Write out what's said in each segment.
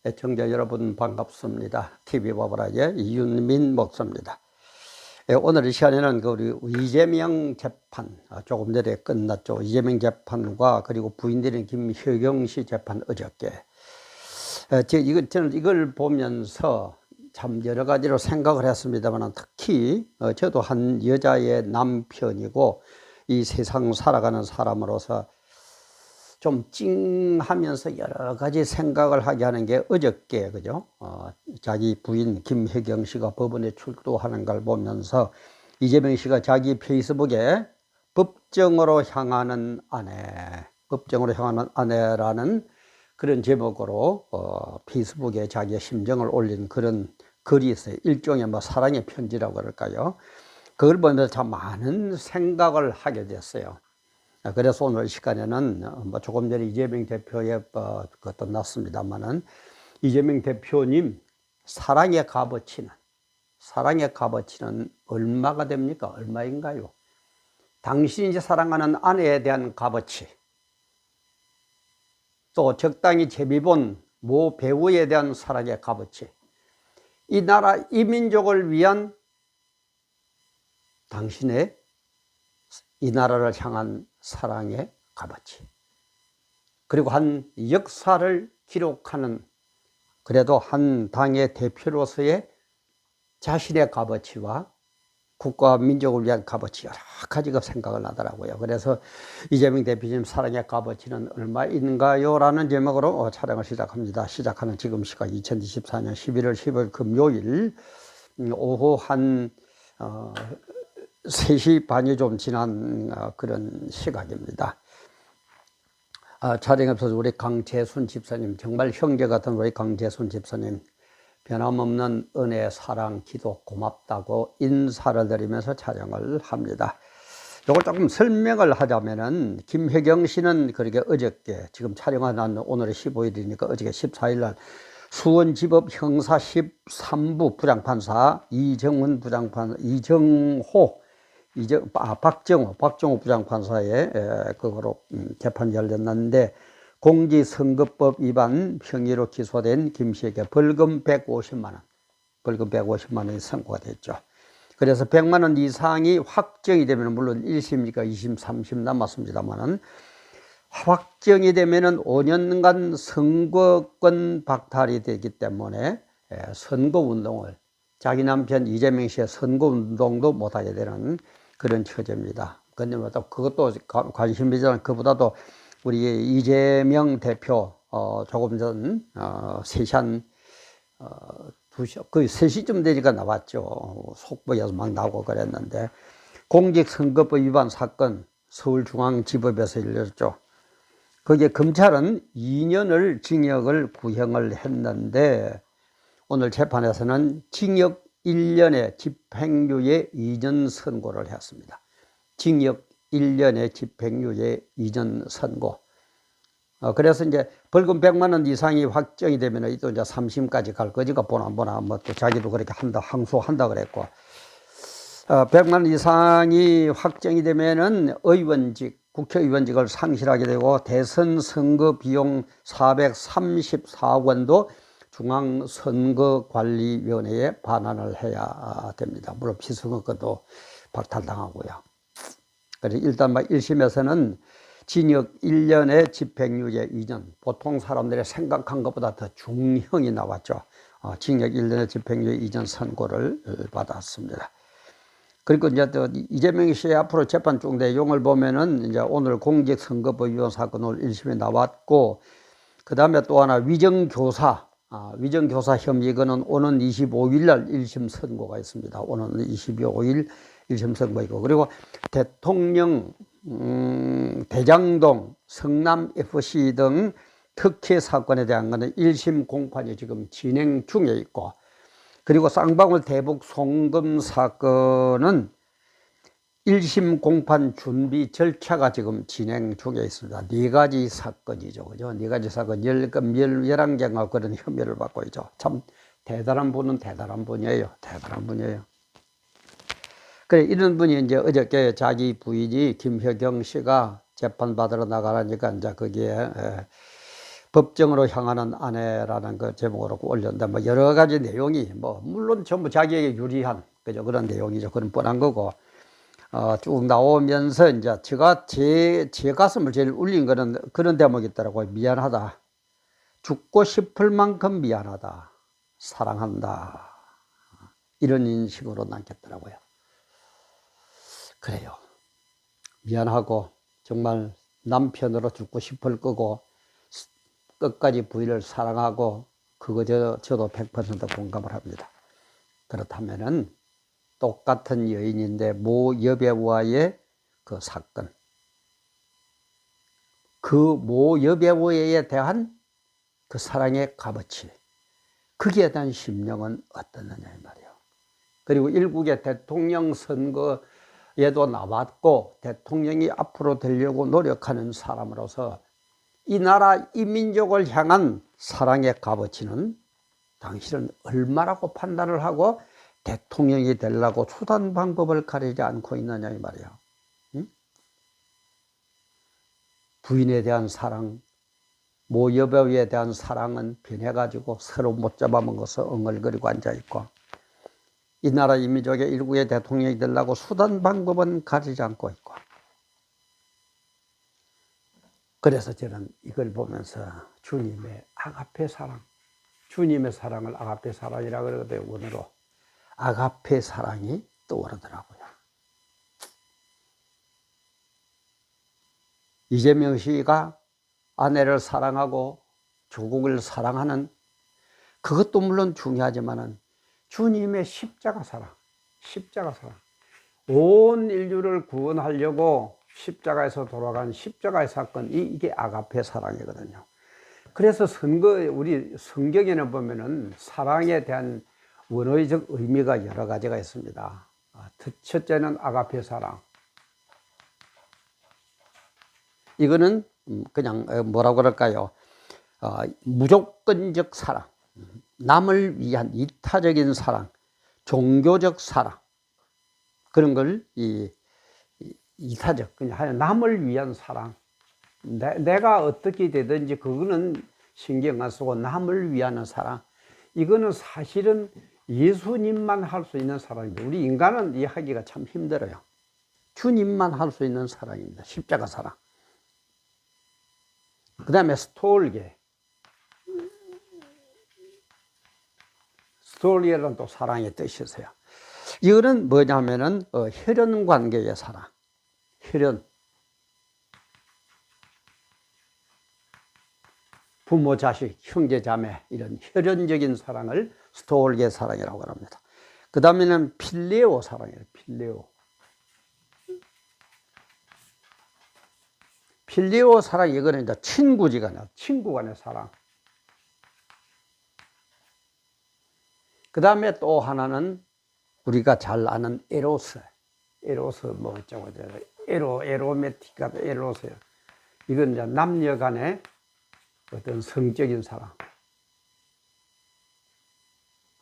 애청자 여러분 반갑습니다. TV바브라의 이윤민 목사입니다. 오늘 이 시간에는 우리 이재명 재판, 조금 전에 끝났죠. 이재명 재판과 그리고 부인들인 김혜경 씨 재판 어저께. 저는 이걸 보면서 참 여러 가지로 생각을 했습니다만, 특히 저도 한 여자의 남편이고 이 세상 살아가는 사람으로서 좀 찡하면서 여러 가지 생각을 하게 하는 게 어저께, 그죠? 자기 부인 김혜경 씨가 법원에 출두하는 걸 보면서 이재명 씨가 자기 페이스북에 법정으로 향하는 아내라는 그런 제목으로 페이스북에 자기의 심정을 올린 그런 글이 있어요. 일종의 사랑의 편지라고 그럴까요? 그걸 보면서 참 많은 생각을 하게 됐어요. 그래서 오늘 이 시간에는 조금 전에 이재명 대표의 그것도 났습니다만은, 이재명 대표님 사랑의 값어치는 얼마가 됩니까? 얼마인가요? 당신이 사랑하는 아내에 대한 값어치, 또 적당히 제비 본 모 배우에 대한 사랑의 값어치, 이 나라 이 민족을 위한 당신의 이 나라를 향한 사랑의 값어치, 그리고 한 역사를 기록하는, 그래도 한 당의 대표로서의 자신의 값어치와 국가와 민족을 위한 값어치, 여러 가지가 생각을 나더라고요. 그래서 이재명 대표님 사랑의 값어치는 얼마인가요? 라는 제목으로 촬영을 시작합니다. 시작하는 지금 시각 2024년 11월 10일 금요일 오후 한 3시 반이 좀 지난 그런 시각입니다. 촬영에서 우리 강재순 집사님, 정말 형제 같은 우리 강재순 집사님, 변함없는 은혜, 사랑, 기도 고맙다고 인사를 드리면서 촬영을 합니다. 이걸 조금 설명을 하자면은, 김혜경 씨는 그렇게 어저께, 지금 촬영하는 오늘이 15일이니까 어저께 14일 날 수원지법 형사 13부 부장판사 박정호 부장판사의 그거로 재판이 열렸는데, 공직선거법 위반 혐의로 기소된 김 씨에게 벌금 150만 원이 선고가 됐죠. 그래서 100만 원 이상이 확정이 되면, 물론 1심이니까 2심, 3심 남았습니다만은, 확정이 되면은 5년간 선거권 박탈이 되기 때문에 선거운동을, 자기 남편 이재명 씨의 선거운동도 못하게 되는 그런 처지입니다. 근데 그것도 관심이지만, 그보다도 우리 이재명 대표 조금 전 3시 한 2시, 거의 3시쯤 되니까 나왔죠. 속보에서 막 나오고 그랬는데, 공직선거법 위반 사건 서울중앙지법에서 열렸죠. 거기에 검찰은 2년을 징역을 구형을 했는데, 오늘 재판에서는 징역 1년의 집행유예 이전 선고를 했습니다. 징역 1년의 집행유예 이전 선고. 그래서 이제 벌금 100만 원 이상이 확정이 되면 또 이제 3심까지 갈 거지가 보나 또 자기도 그렇게 항소한다 그랬고, 100만 원 이상이 확정이 되면은 국회의원직을 상실하게 되고, 대선 선거 비용 434억 원도 중앙선거관리위원회에 반환을 해야 됩니다. 물론 피선거도 박탈당하고요. 그래서 일단 1심에서는 징역 1년의 집행유예 2년, 보통 사람들이 생각한 것보다 더 중형이 나왔죠. 징역 1년의 집행유예 2년 선고를 받았습니다. 그리고 이제 또 이재명 씨의 앞으로 재판 쪽 내용을 보면은, 이제 오늘 공직선거법 위반 사건 오늘 1심에 나왔고, 그 다음에 또 하나 위정교사 혐의, 이거는 오는 25일 날 1심 선고가 있습니다. 오는 25일 1심 선고이고, 그리고 대통령 대장동, 성남FC 등 특혜 사건에 대한 것은 1심 공판이 지금 진행 중에 있고, 그리고 쌍방울 대북 송금 사건은 1심 공판 준비 절차가 지금 진행 중에 있습니다. 4가지 사건이죠. 그죠? 4가지 사건, 11개가 그런 혐의를 받고 있죠. 참 대단한 분이에요. 그래, 이런 분이 이제 어저께 자기 부인이 김혜경 씨가 재판 받으러 나가라니까 이제 거기에 법정으로 향하는 아내라는 그 제목으로 올렸는데, 뭐 여러 가지 내용이, 뭐, 물론 전부 자기에게 유리한, 그죠? 그런 내용이죠. 그런 뻔한 거고, 쭉 나오면서, 이제, 제 가슴을 제일 울린 거는 그런 대목이 있더라고요. 미안하다. 죽고 싶을 만큼 미안하다. 사랑한다. 이런 인식으로 남겼더라고요. 그래요. 미안하고, 정말 남편으로 죽고 싶을 거고, 끝까지 부인을 사랑하고, 그거 저도 100% 공감을 합니다. 그렇다면은, 똑같은 여인인데, 모 여배우와의 그 사건, 그 모 여배우에 대한 그 사랑의 값어치, 거기에 대한 심령은 어떻느냐 이 말이에요. 그리고 일국의 대통령 선거에도 나왔고 대통령이 앞으로 되려고 노력하는 사람으로서 이 나라 이 민족을 향한 사랑의 값어치는 당신은 얼마라고 판단을 하고 대통령이 되려고 수단 방법을 가리지 않고 있느냐 이 말이에요. 응? 부인에 대한 사랑, 모 여배우에 대한 사랑은 변해가지고 서로 못 잡아먹어서 엉얼거리고 앉아있고, 이 나라 이 민족의 일국의 대통령이 되려고 수단 방법은 가리지 않고 있고. 그래서 저는 이걸 보면서 주님의 아가페 사랑, 주님의 사랑을 아가페 사랑이라고 그러거든요. 원어로 아가페 사랑이 떠오르더라고요. 이재명 씨가 아내를 사랑하고 조국을 사랑하는 그것도 물론 중요하지만은 주님의 십자가 사랑, 온 인류를 구원하려고 십자가에서 돌아간 십자가의 사건, 이게 아가페 사랑이거든요. 그래서 우리 성경에는 보면은 사랑에 대한 원어적 의미가 여러 가지가 있습니다. 첫째는 아가페 사랑. 이거는 그냥 뭐라고 그럴까요? 무조건적 사랑, 남을 위한 이타적인 사랑, 종교적 사랑, 그런 걸 이타적, 그냥 남을 위한 사랑. 내가 어떻게 되든지 그거는 신경 안 쓰고 남을 위한 사랑. 이거는 사실은 예수님만 할 수 있는 사랑입니다. 우리 인간은 이해하기가 참 힘들어요. 주님만 할 수 있는 사랑입니다. 십자가 사랑. 그 다음에 스톨게. 스톨게는 또 사랑의 뜻이 있어요. 이거는 뭐냐면은 혈연 관계의 사랑. 혈연. 부모, 자식, 형제, 자매 이런 혈연적인 사랑을 스톨게 사랑이라고 합니다. 그 다음에는 필레오 사랑이에요. 필레오 사랑, 이거는 이제 친구 간의 사랑. 그 다음에 또 하나는 우리가 잘 아는 에로스 뭐 어쩌고 에로메티카 에로스요. 이건 이제 남녀 간의 어떤 성적인 사랑.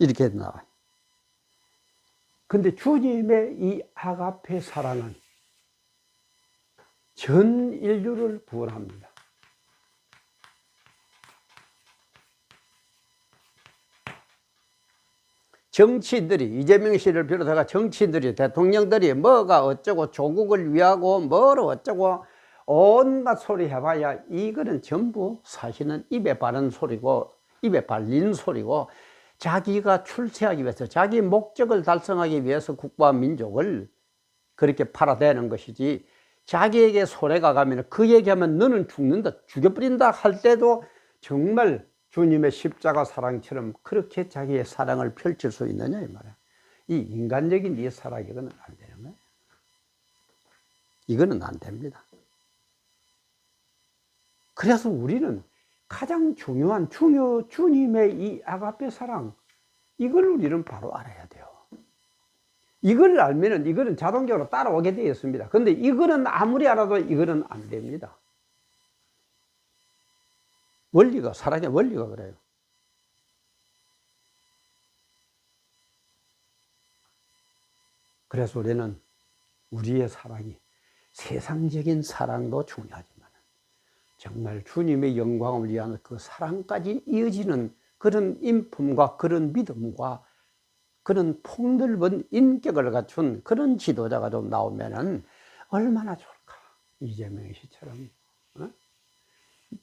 이렇게 나와요. 근데 주님의 이 아가페 사랑은 전 인류를 구원합니다. 정치인들이, 이재명 씨를 비롯해서 정치인들이, 대통령들이 뭐가 어쩌고 조국을 위하고 뭐로 어쩌고 온갖 소리 해봐야 이거는 전부 사실은 입에 바른 소리고 입에 발린 소리고, 자기가 출세하기 위해서 자기 목적을 달성하기 위해서 국가와 민족을 그렇게 팔아대는 것이지, 자기에게 손해가 가면 그 얘기하면 너는 죽는다, 죽여버린다 할 때도 정말 주님의 십자가 사랑처럼 그렇게 자기의 사랑을 펼칠 수 있느냐 이 말이야. 이 인간적인 이 사랑, 이거는 안 되는 거예요. 이거는 안 됩니다. 그래서 우리는 가장 중요한 주님의 이 아가페 사랑, 이걸 우리는 바로 알아야 돼요. 이걸 알면은 이거는 자동적으로 따라오게 되어 있습니다. 근데 이거는 아무리 알아도 이거는 안 됩니다. 사랑의 원리가 그래요. 그래서 우리는 우리의 사랑이 세상적인 사랑도 중요하지만 정말 주님의 영광을 위한 그 사랑까지 이어지는 그런 인품과 그런 믿음과 그런 폭넓은 인격을 갖춘 그런 지도자가 좀 나오면은 얼마나 좋을까. 이재명 씨처럼. 어?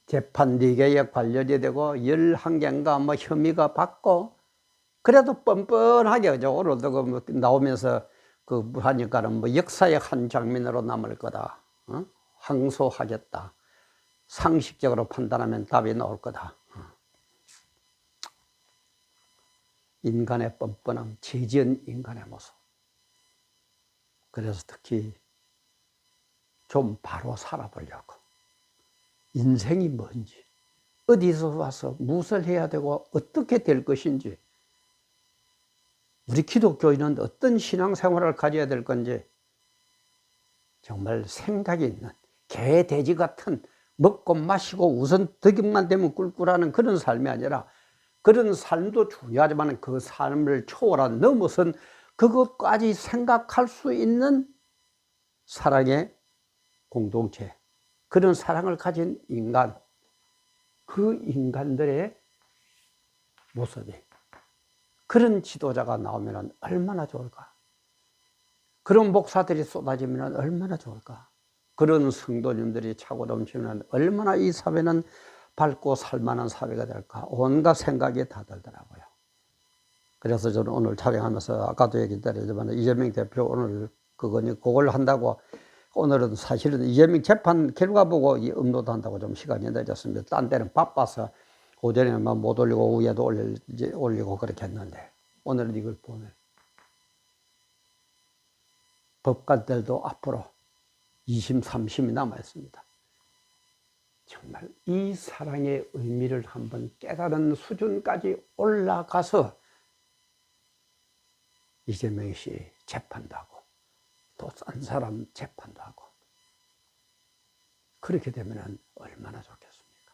재판 4개에 관련이 되고 11개인가 뭐 혐의가 받고 그래도 뻔뻔하게 그죠. 오늘도 그 나오면서 그 하니까는 뭐 역사의 한 장면으로 남을 거다. 어? 항소하겠다. 상식적으로 판단하면 답이 나올 거다. 인간의 뻔뻔함, 죄지은 인간의 모습. 그래서 특히 좀 바로 살아보려고. 인생이 뭔지, 어디서 와서 무엇을 해야 되고 어떻게 될 것인지, 우리 기독교인은 어떤 신앙생활을 가져야 될 건지 정말 생각이 있는 개, 돼지 같은 먹고 마시고 우선 덕역만 되면 꿀꿀하는 그런 삶이 아니라 그런 삶도 중요하지만 그 삶을 초월한 넘어선 그것까지 생각할 수 있는 사랑의 공동체, 그런 사랑을 가진 인간, 그 인간들의 모습이 그런 지도자가 나오면 얼마나 좋을까. 그런 목사들이 쏟아지면 얼마나 좋을까. 그런 성도님들이 차고 넘치면 얼마나 이 사회는 밝고 살만한 사회가 될까. 온갖 생각이 다 들더라고요. 그래서 저는 오늘 촬영하면서 아까도 얘기했지만 이재명 대표 오늘 그걸 한다고 오늘은 사실은 이재명 재판 결과 보고 업로드 한다고 좀 시간이 늦었습니다. 딴 때는 바빠서 오전에만 못 올리고 오후에도 올리고 그렇게 했는데 오늘은 이걸 보면 법관들도 앞으로 2심, 3심이 남아있습니다. 정말 이 사랑의 의미를 한번 깨달은 수준까지 올라가서 이재명 씨 재판도 하고 또 싼 사람 재판도 하고 그렇게 되면 얼마나 좋겠습니까?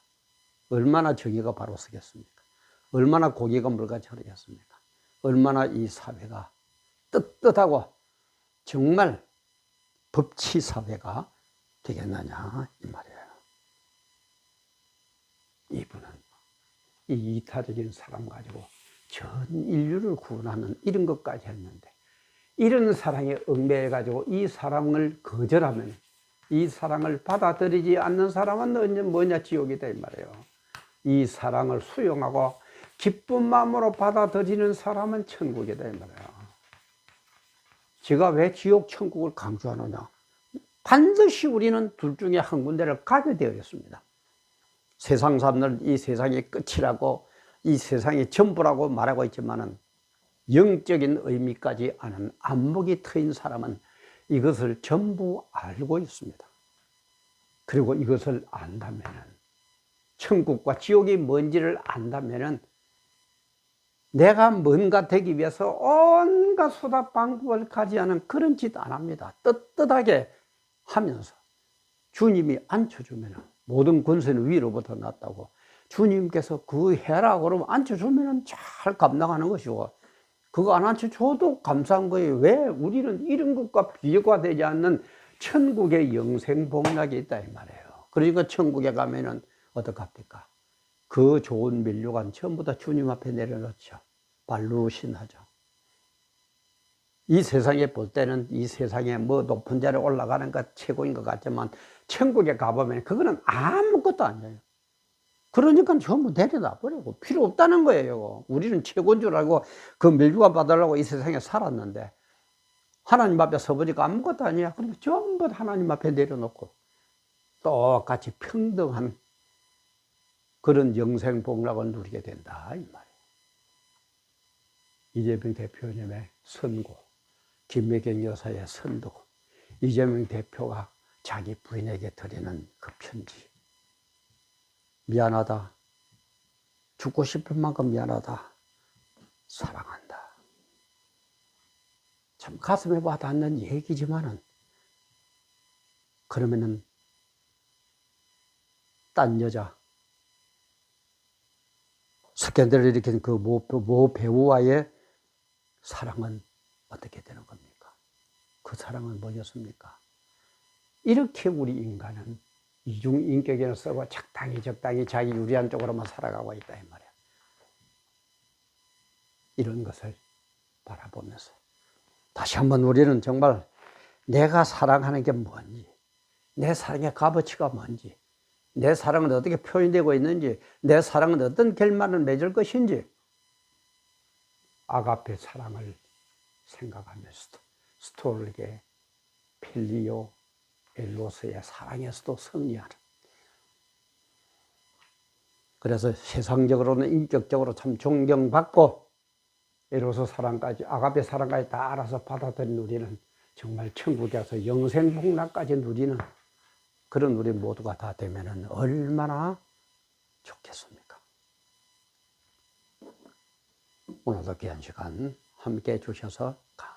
얼마나 정의가 바로 서겠습니까? 얼마나 고기가 물같이 흐르겠습니까? 얼마나 이 사회가 떳떳하고 정말 법치 사회가 되겠느냐 이 말이에요. 이분은 이 이타적인 사람 가지고 전 인류를 구원하는 이런 것까지 했는데 이런 사랑에 얽매여 가지고 이 사랑을 거절하면 이 사랑을 받아들이지 않는 사람은 뭐냐 지옥이다 이 말이에요. 이 사랑을 수용하고 기쁜 마음으로 받아들이는 사람은 천국이다 이 말이에요. 제가 왜 지옥 천국을 강조하느냐. 반드시 우리는 둘 중에 한 군데를 가게 되어 있습니다. 세상 사람들은 이 세상의 끝이라고 이 세상의 전부라고 말하고 있지만은 영적인 의미까지 아는 안목이 트인 사람은 이것을 전부 알고 있습니다. 그리고 이것을 안다면은 천국과 지옥이 뭔지를 안다면은 내가 뭔가 되기 위해서 온갖 수다 방법을 가지하는 그런 짓 안 합니다. 떳떳하게 하면서 주님이 앉혀주면 모든 권세는 위로부터 났다고 주님께서 그 해라 그러면 앉혀주면 잘 감당하는 것이고 그거 안 앉혀줘도 감사한 거예요. 왜? 우리는 이런 것과 비교가 되지 않는 천국의 영생복락이 있다 이 말이에요. 그러니까 천국에 가면은 어떡합니까? 그 좋은 면류관 전부 다 주님 앞에 내려놓죠. 발루신하죠. 이 세상에 볼 때는 이 세상에 뭐 높은 자리에 올라가는 것 최고인 것 같지만 천국에 가보면 그거는 아무것도 아니에요. 그러니까 전부 내려놔 버리고 필요 없다는 거예요. 우리는 최고인 줄 알고 그 멸류관 받으려고 이 세상에 살았는데 하나님 앞에 서보니까 아무것도 아니야. 그러면 전부 하나님 앞에 내려놓고 똑같이 평등한 그런 영생복락을 누리게 된다 이 말이에요. 이재명 대표님의 선고, 김매경 여사의 선도, 이재명 대표가 자기 부인에게 드리는 그 편지. 미안하다. 죽고 싶을 만큼 미안하다. 사랑한다. 참 가슴에 와닿는 얘기지만은 그러면은 딴 여자 스캔들을 일으킨 그 모 배우와의 사랑은 어떻게 되는 겁니까? 그 사랑은 뭐였습니까? 이렇게 우리 인간은 이중인격에는 쓰고 적당히 자기 유리한 쪽으로만 살아가고 있다 이 말이야. 이런 것을 바라보면서 다시 한번 우리는 정말 내가 사랑하는 게 뭔지, 내 사랑의 값어치가 뭔지, 내 사랑은 어떻게 표현되고 있는지, 내 사랑은 어떤 결말을 맺을 것인지 아가페 사랑을 생각하면서도 스톨게 필리오 엘로스의 사랑에서도 승리하는, 그래서 세상적으로는 인격적으로 참 존경받고 에로스 사랑까지 아가페 사랑까지 다 알아서 받아들인 우리는 정말 천국에 가서 영생복락까지 누리는 그런 우리 모두가 다 되면은 얼마나 좋겠습니까? 오늘도 귀한 시간 함께 해주셔서 감사합니다.